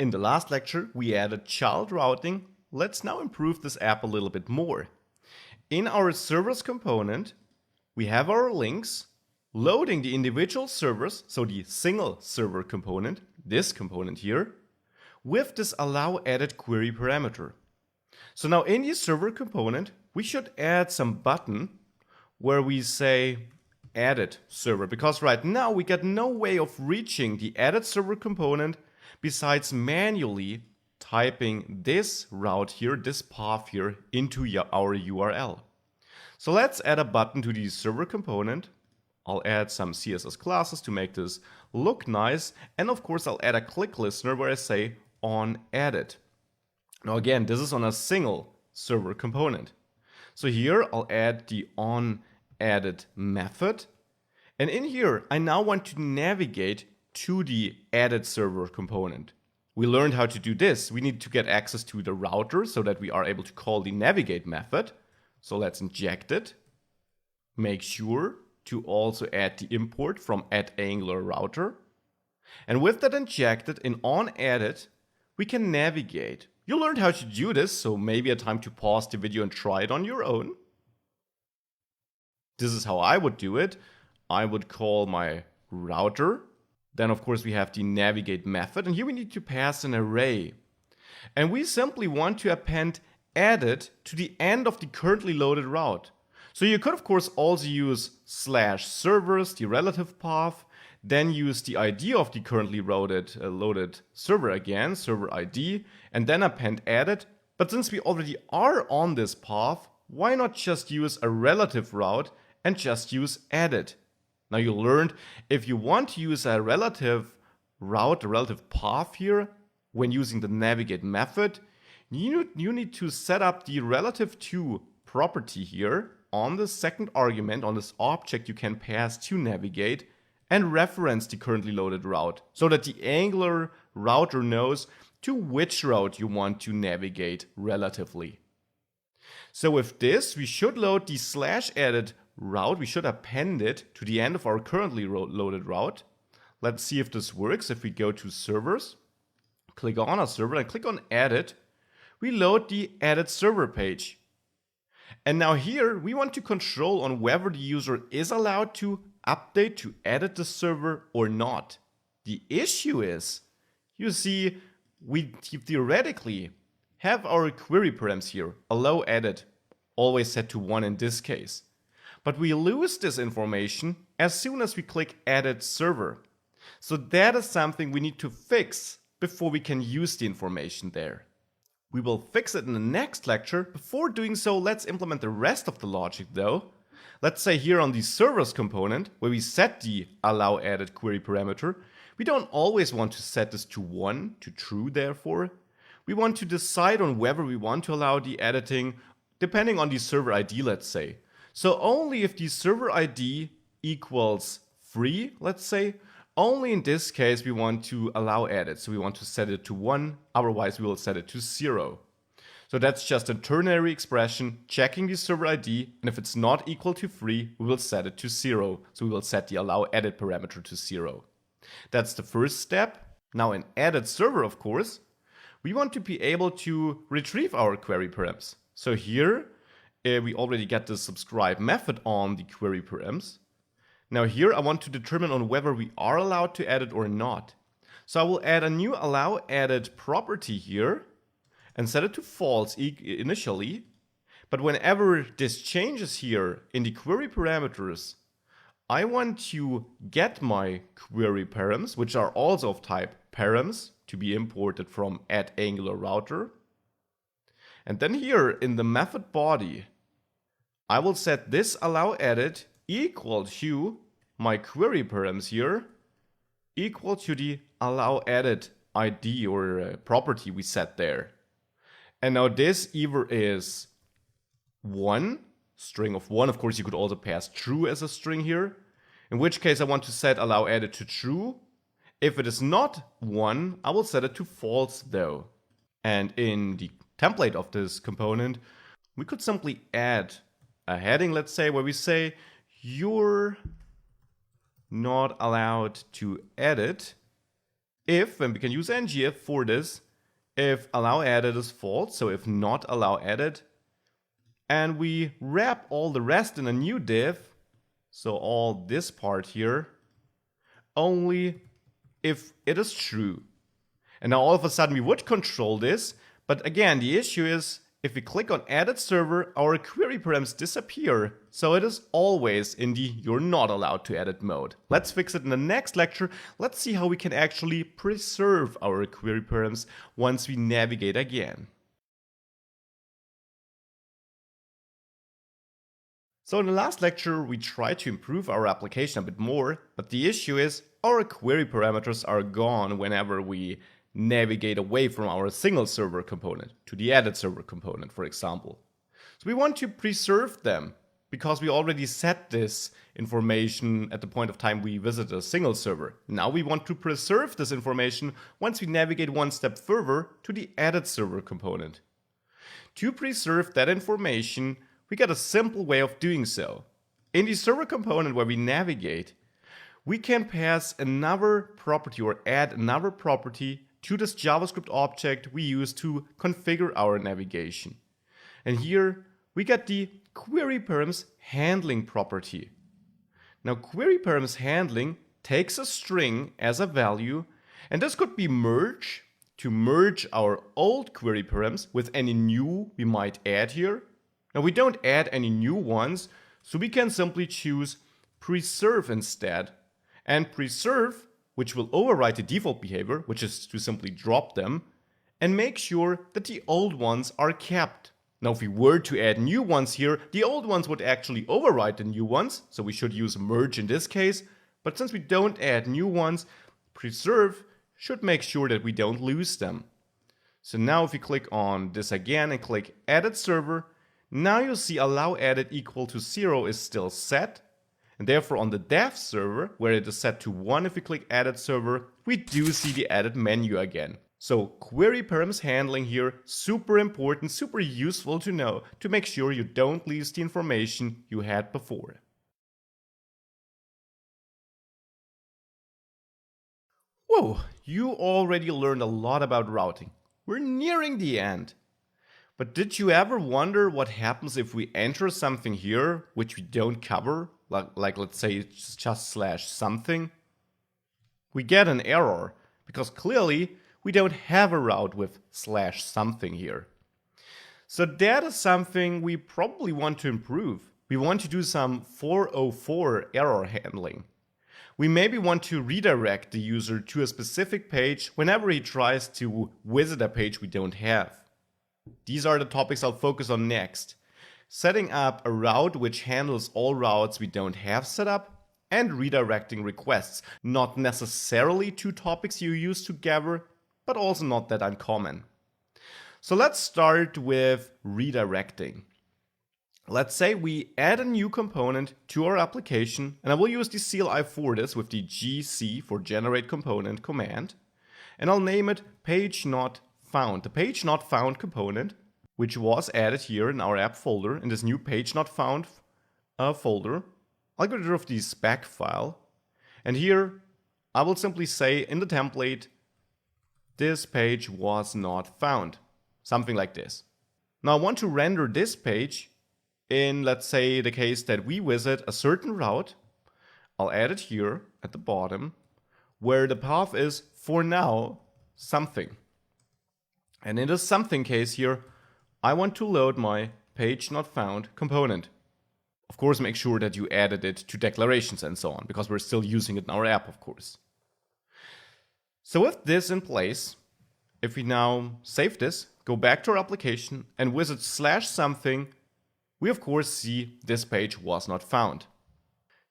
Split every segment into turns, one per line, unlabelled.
In the last lecture, we added child routing. Let's now improve this app a little bit more. In our servers component, we have our links loading the individual servers, so the single server component, this component here, with this allow edit query parameter. So now in the server component, we should add some button where we say edit server, because right now we get no way of reaching the edit server component besides manually typing this route here, this path here, into our URL. So let's add a button to the server component. I'll add some CSS classes to make this look nice. And of course, I'll add a click listener where I say on edit. Now again, this is on a single server component. So here I'll add the on edit method. And in here, I now want to navigate to the edit server component. We learned how to do this. We need to get access to the router so that we are able to call the navigate method. So let's inject it. Make sure to also add the import from @AngularRouter. And with that injected in onEdit, we can navigate. You learned how to do this, so maybe a time to pause the video and try it on your own. This is how I would do it. I would call my router. Then of course we have the navigate method, and here we need to pass an array. And we simply want to append edit to the end of the currently loaded route. So you could of course also use /servers, the relative path, then use the ID of the currently loaded server again, server ID, and then append edit. But since we already are on this path, why not just use a relative route and just use edit? Now you learned if you want to use a relative route, a relative path here, when using the navigate method, you need to set up the relative to property here on the second argument, on this object you can pass to navigate, and reference the currently loaded route so that the Angular router knows to which route you want to navigate relatively. So with this, we should load the /edit route. We should append it to the end of our currently loaded route. Let's see if this works. If we go to servers, click on a server and click on edit, we load the edit server page. And now here we want to control on whether the user is allowed to update, to edit the server or not. The issue is, you see, we theoretically have our query params here, allow edit, always set to 1 in this case. But we lose this information as soon as we click edit server. So that is something we need to fix before we can use the information there. We will fix it in the next lecture. Before doing so, let's implement the rest of the logic though. Let's say here on the servers component, where we set the allow edit query parameter, we don't always want to set this to 1, to true therefore. We want to decide on whether we want to allow the editing depending on the server ID, let's say. So only if the server ID equals 3, let's say, only in this case we want to allow edit. So we want to set it to 1, otherwise we will set it to 0. So that's just a ternary expression checking the server ID, and if it's not equal to 3, we will set it to 0. So we will set the allow edit parameter to 0. That's the first step. Now in edit server, of course, we want to be able to retrieve our query params. So here we already get the subscribe method on the query params. Now here I want to determine on whether we are allowed to edit or not. So I will add a new allow edit property here and set it to false initially. But whenever this changes here in the query parameters, I want to get my query params, which are also of type params, to be imported from @AngularRouter. And then here in the method body, I will set this allow edit equal to my query params here, equal to the allow edit ID or property we set there. And now this either is 1, string of 1, of course you could also pass true as a string here, in which case I want to set allow edit to true. If it is not 1, I will set it to false though. And in the template of this component, we could simply add a heading, let's say, where we say you're not allowed to edit if, and we can use ngIf for this, if allow added is false, so if not allow added, and we wrap all the rest in a new div, so all this part here, only if it is true. And now all of a sudden we would control this, but again the issue is if we click on added server, our query params disappear, so it is always in the you're not allowed to edit mode. Let's fix it in the next lecture. Let's see how we can actually preserve our query params once we navigate again. So in the last lecture we tried to improve our application a bit more, but the issue is our query parameters are gone whenever we navigate away from our single server component to the added server component, for example. So we want to preserve them because we already set this information at the point of time we visit a single server. Now we want to preserve this information once we navigate one step further to the added server component. To preserve that information, we got a simple way of doing so. In the server component where we navigate, we can pass another property or add another property to this JavaScript object we use to configure our navigation. And here we get the query params handling property. Now query params handling takes a string as a value, and this could be merge to merge our old query params with any new we might add here. Now we don't add any new ones, so we can simply choose preserve instead. And preserve, which will override the default behavior, which is to simply drop them, and make sure that the old ones are kept. Now if we were to add new ones here, the old ones would actually override the new ones, so we should use merge in this case, but since we don't add new ones, preserve should make sure that we don't lose them. So now if you click on this again and click added server, now you'll see allow added equal to 0 is still set. And therefore on the dev server, where it is set to 1 if we click added server, we do see the added menu again. So query params handling here, super important, super useful to know to make sure you don't lose the information you had before. Whoa, you already learned a lot about routing. We're nearing the end. But did you ever wonder what happens if we enter something here which we don't cover? Like let's say it's just /something. We get an error because clearly we don't have a route with /something here. So that is something we probably want to improve. We want to do some 404 error handling. We maybe want to redirect the user to a specific page whenever he tries to visit a page we don't have. These are the topics I'll focus on next. Setting up a route which handles all routes we don't have set up, and redirecting requests. Not necessarily two topics you use together, but also not that uncommon. So let's start with redirecting. Let's say we add a new component to our application, and I will use the CLI for this with the gc for generate component command, and I'll name it page not found. The page not found component, which was added here in our app folder, in this new page not found folder. I'll get rid of the spec file. And here I will simply say in the template, this page was not found. Something like this. Now I want to render this page in, let's say, the case that we visit a certain route. I'll add it here at the bottom, where the path is, for now, something. And in this something case here, I want to load my page not found component. Of course, make sure that you added it to declarations and so on, because we're still using it in our app, of course. So with this in place, if we now save this, go back to our application and visit /something, we of course see this page was not found.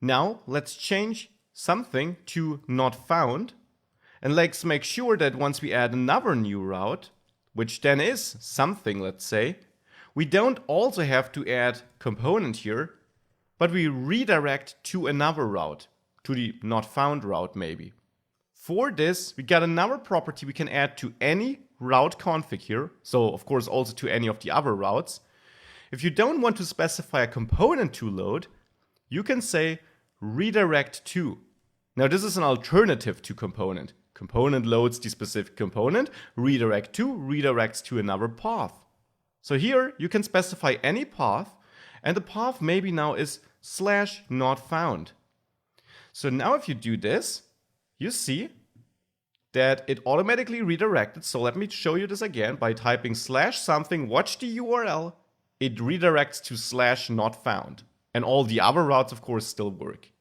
Now let's change something to not found, and let's make sure that once we add another new route, which then is something, let's say, we don't also have to add component here, but we redirect to another route, to the not found route maybe. For this, we got another property we can add to any route config here, so of course also to any of the other routes. If you don't want to specify a component to load, you can say redirect to. Now this is an alternative to component. component loads the specific component, redirect to redirects to another path. So here you can specify any path, and the path maybe now is /not-found. So now if you do this, you see that it automatically redirected. So let me show you this again by typing /something, watch the URL, it redirects to /not-found. And all the other routes, of course, still work.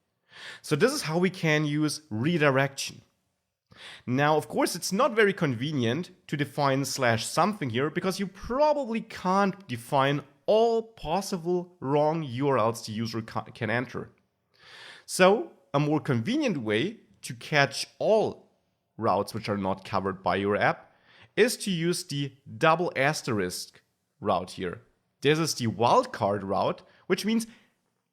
So this is how we can use redirection. Now, of course, it's not very convenient to define /something here because you probably can't define all possible wrong URLs the user can enter. So a more convenient way to catch all routes which are not covered by your app is to use the double asterisk route here. This is the wildcard route, which means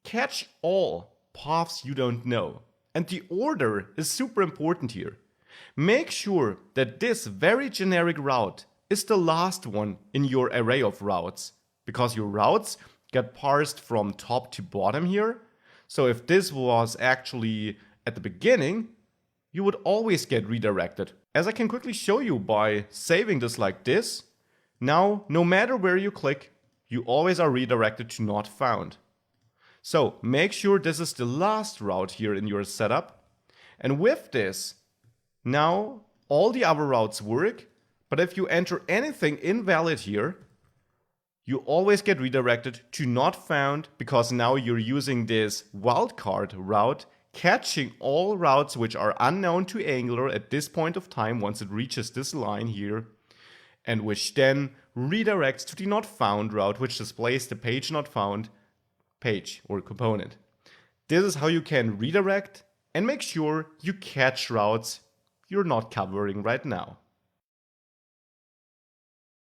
catch all paths you don't know. And the order is super important here. Make sure that this very generic route is the last one in your array of routes, because your routes get parsed from top to bottom here. So if this was actually at the beginning, you would always get redirected. As I can quickly show you by saving this like this, now no matter where you click, you always are redirected to not found. So make sure this is the last route here in your setup. And with this, now all the other routes work, but if you enter anything invalid here, you always get redirected to not found, because now you're using this wildcard route, catching all routes which are unknown to Angular at this point of time once it reaches this line here, and which then redirects to the not found route, which displays the page not found page or component. This is how you can redirect and make sure you catch routes you're not covering right now.